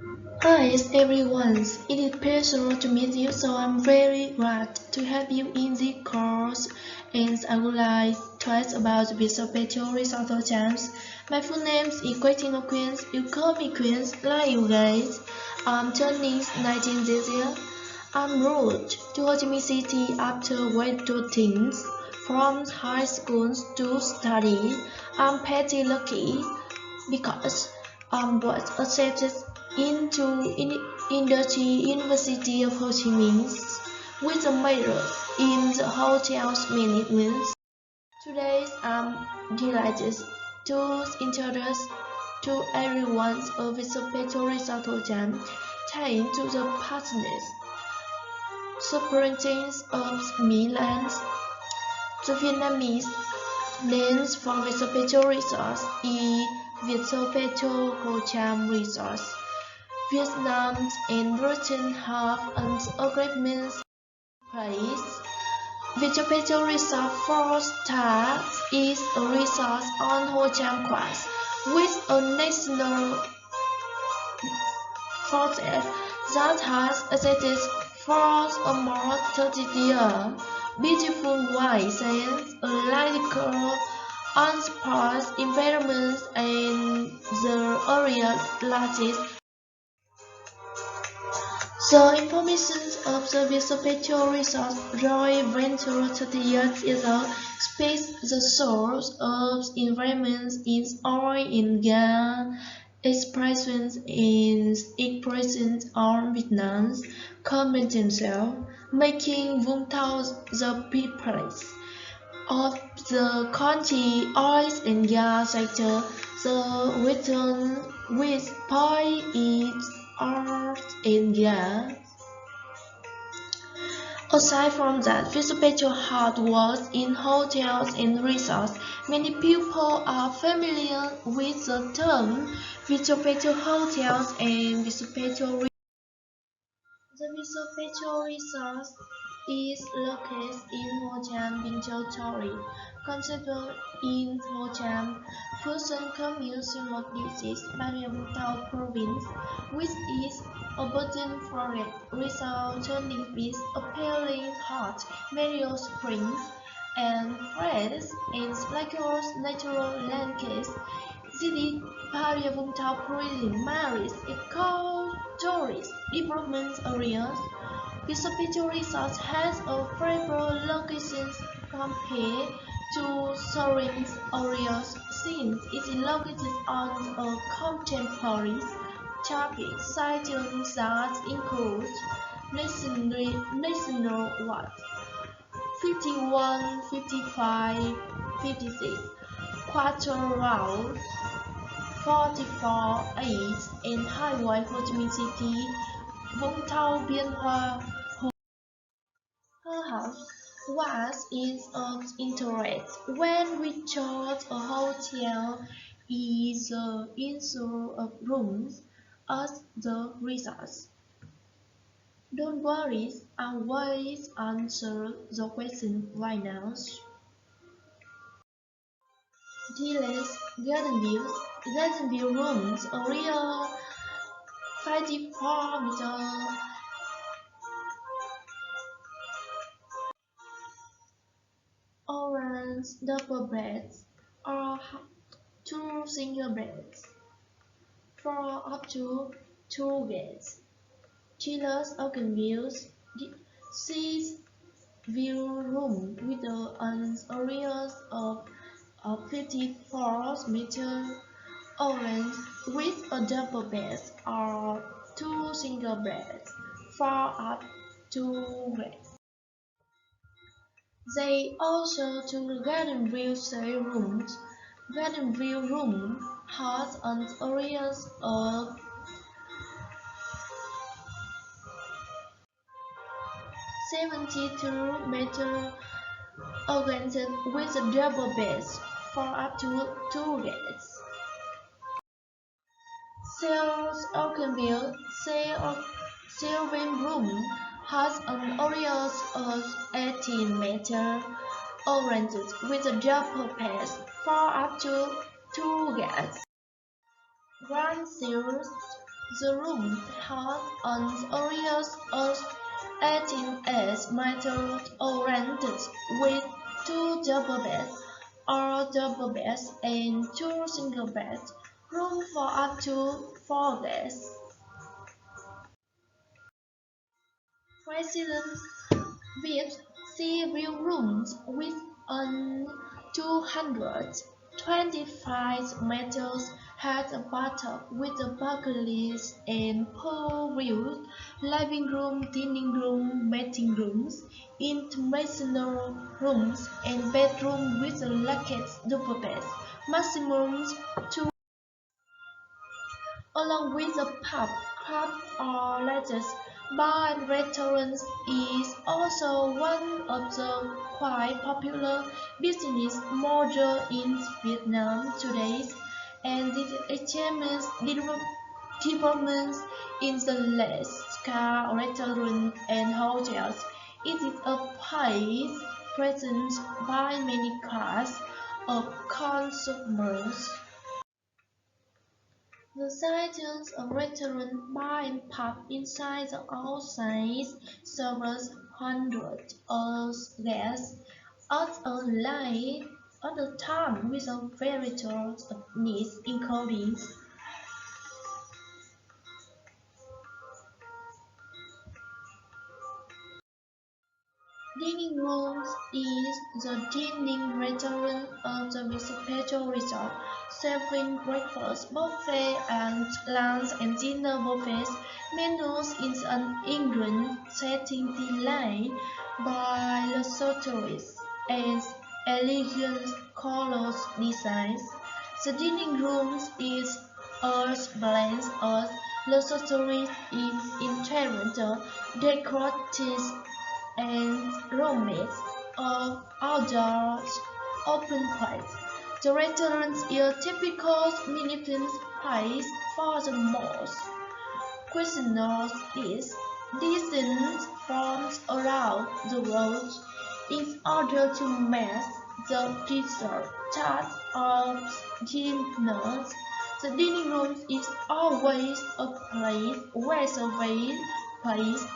Hi everyone, it is a pleasure to meet you, so I'm very glad to have you in this course, and I would like to ask about the Vietsovpetro Resort Ho Tram. My full name is Queen Queens, you call me Queens, like you guys. I'm turning 19 this year. I'm moved to Ho Chi Minh City after graduating from high school to study. I'm pretty lucky because was accepted into Industry University of Ho Chi Minh with a major in the hotels management. Today I'm delighted to introduce to everyone a Vietsovpetro Resort Ho Tram, thanks to the partners, superintendents of Milan, the Vietnamese names for Vietsovpetro Resort is Vietsovpetro Ho Tram Resort. Vietnam and Britain have an agreement in place. Vietsovpetro Resort 4 Star is a resort on Ho Tram class with a national project that has existed for almost 30 years. Beautiful white sands, a lyrical unsparse environment, and the area's largest. The information of the Vietsovpetro Resort Roy Venture 30 years ago space the source of environment is oil and gas expressions and expressions on Vietnam's continental, making Vũng Tàu the birthplace of the country oil and gas sector. The region with pie is oil and gas. Aside from that, Vietsovpetro hard works in hotels and resorts. Many people are familiar with the term Vietsovpetro hotels and Vietsovpetro. The Vietsovpetro Resort is located in Ho Tram Territory, considered in Ho Tram, Fusion Communal District, Bà Vũng Tàu Province, which is abundant forest, result turning with appealing hot, various springs, and fresh and lakes natural landscapes. City Bà Vũng Tàu Tourism marries eco-tourist development areas. Vietsovpetro Resort has a favorable location compared to surrounding areas since it is located on a contemporary traffic system that includes National Road 51, 55, 56, Quarter Road 44 East, and Highway Ho Chi Minh City, Vũng Tàu Biên Hòa. Her house was in of interest when we chose a hotel is insure of rooms at the resort. Don't worry, I'll always answer the question right now. Dealers, garden view rooms, a real 54-meter orange double beds or two single beds for up to two guests. Chillers open views, seats view room with an area of 54-meter orange with a double bed or two single beds for up to guests. They also two garden view study rooms. Garden view room has an area of 72-meter augmented with a double bed for up to two guests. Sales Oakenville Sailing Room has an area of 18-meter oriented with a double bed for up to two guests. Grand Sears The room had an areas of 18 meter oriented with two double beds or double beds and two single beds, room for up to 4 guests. President with sea view rooms with an 225 meters had a bathtub with a balconies and pool views, living room, dining room, meeting rooms, international rooms, and bedroom with a luggage double bed, maximum 2, along with a pub, club, or latest bar and restaurants is also one of the quite popular business models in Vietnam today, and the achievements developments in the last car, restaurants, and hotels. It is a place present by many class of consumers. The sightings of restaurant, bar and pub inside the outside serves hundreds of guests at a time with a variety of needs including dining rooms is the dining restaurant of the Vietsovpetro Resort, serving breakfast buffet and lunch and dinner buffets. Menus in an England setting delight by luxurious and elegant colors designs. The dining rooms is a blend of luxury in interior decorative and roommates of outdoor open place. The restaurant is a typical Philippine place for the most cuisiniers is descent from around the world in order to match the dessert taste of dinners. The dining room is always a place where the place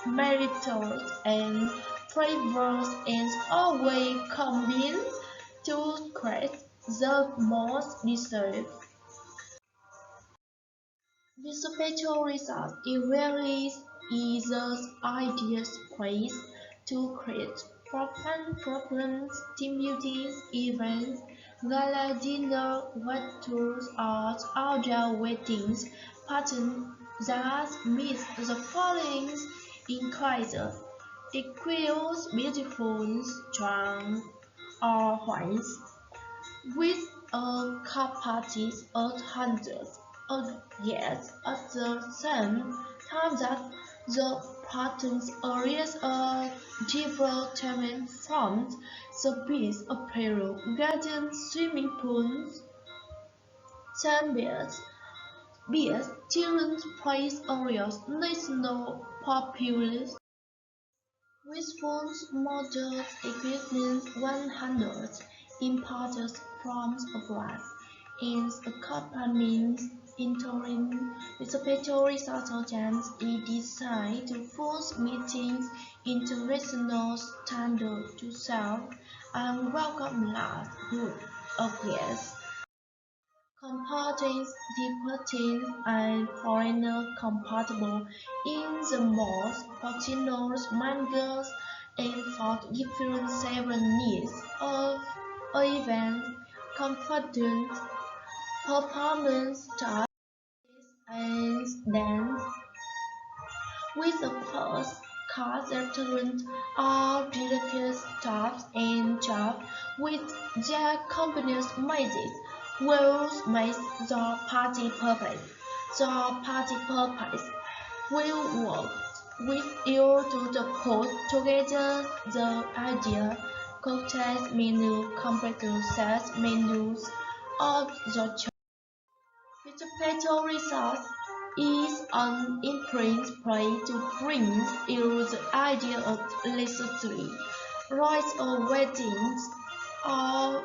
meritorious and flavors and always combine to create the most deserved. Vietsovpetro Resort is the ideal place to create for fun programs, team buildings, events, gala dinner, wet tours, or outdoor weddings patterns that meet the following includes equals beautiful strong or whites with a capacity of hundreds of years at the same time that the patterns areas of development from the beach apparel, gardens, swimming pools, sandbars, beach, children's play areas, national populace, with phones, models, equipment, 100 imported from abroad, and accompanying interim respiratory surgeons is designed to force meetings international standards to serve and welcome large groups of guests. Compartments, departing and foreigner compatible in the most continuous mangers and for different several needs of event, confident performance tasks and dance with a first class restaurant or director staff and job with their company's magic will make the party perfect. The party purpose will work with you to put together the ideal cocktail menu compared to set menus of the choice. Vietsovpetro Resort is an imprint play to bring you the idea of luxury, rites or weddings, or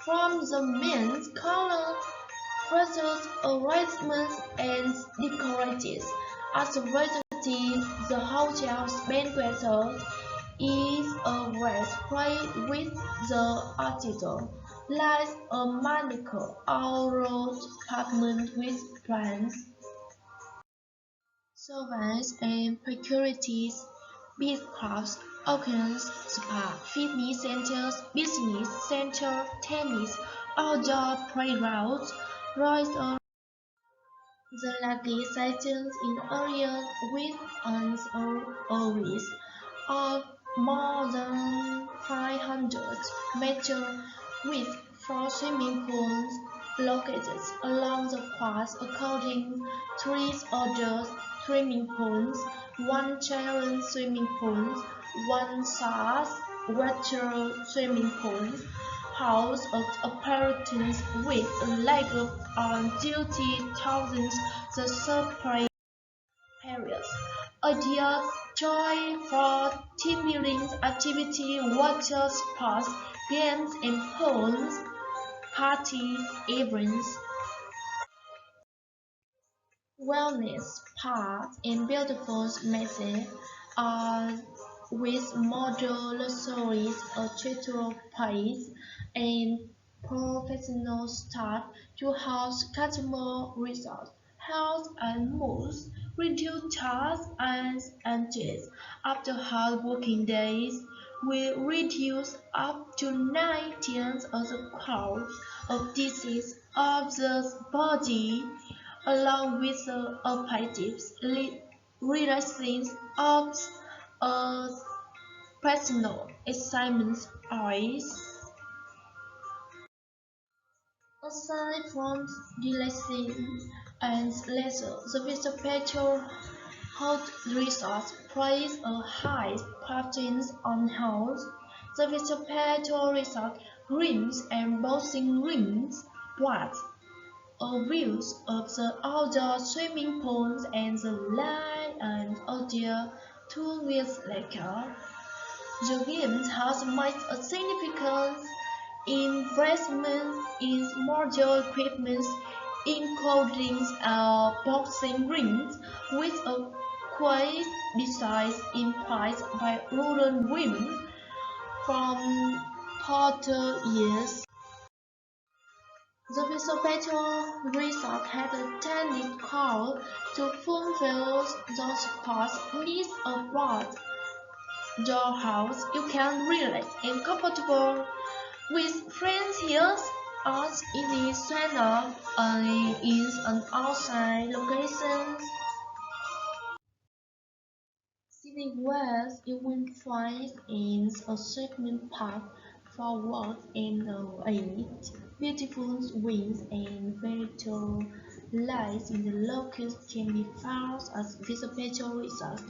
from the men's color, dresses, arrangements, and decorations. amenities. As a variety, the hotel's banquet hall is a vast place with the article, like a maniacal all-road apartment with plants, servants, and securities, beach clubs, organs, spa, fitness centers, business center, tennis, outdoor playgrounds, rise the lucky sightings in areas with an average of more than 500 meters with four swimming pools located along the coast, including three adult swimming pools, one children's swimming pool, one saltwater swimming pool, house of apparatus with a leg on-duty thousands the supply periods. Ideas joy for team building activity, water sports, games and pools, parties, events, wellness, spas, and beautiful messes are with modern luxuries, a theater place, and professional staff to house customer results, health and moods, reduce tasks and anxiety after hard working days will reduce up to 9 times of the cause of disease of the body along with the appetites, relaxing of a personal assignments eyes. Aside from relaxing and leisure, the Vietsovpetro Resort places a high importance on health. The Vietsovpetro Resort greens and boxing rings, but views of the outdoor swimming pools and the light and audio 2 years later. The games has made a significant investment in modern equipment, including a boxing ring with a quite design in place by rural women from 40 years. The Vietsovpetro Resort had a technical call to fulfill those sports needs aboard your house. You can relax and comfortable with friends here as it is set up is an outside location. City West you will find in a segment park for walk and eight beautiful wings and virtual lights in the locus can be found as Vietsovpetro Resort.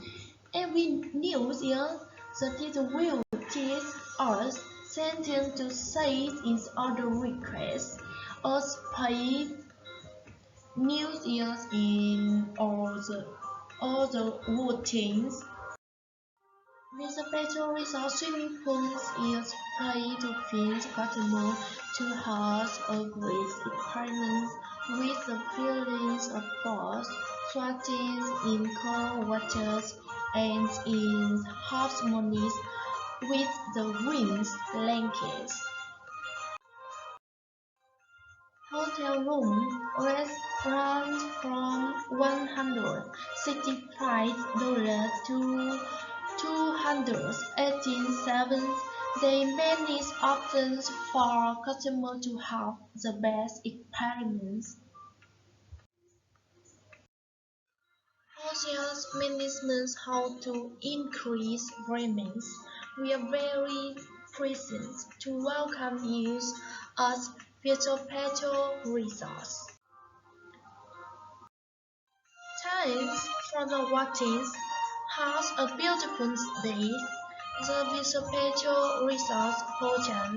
Every new year, the teacher will teach us sentence to say in other requests, us pay New Year's in all the routines. Vietsovpetro Resort swimming pools is play to feed customers to house a great experience with the feelings of both sweating in cold waters and in harmony with the wind's blankets. Hotel room restaurant from $165 to $287. They manage options for customers to have the best experience. Hotels management how to increase revenues. We are very pleased to welcome you at Vietsovpetro Resort. Thanks for the watching. Have a beautiful day. The Vietsovpetro Resort Ho Tram.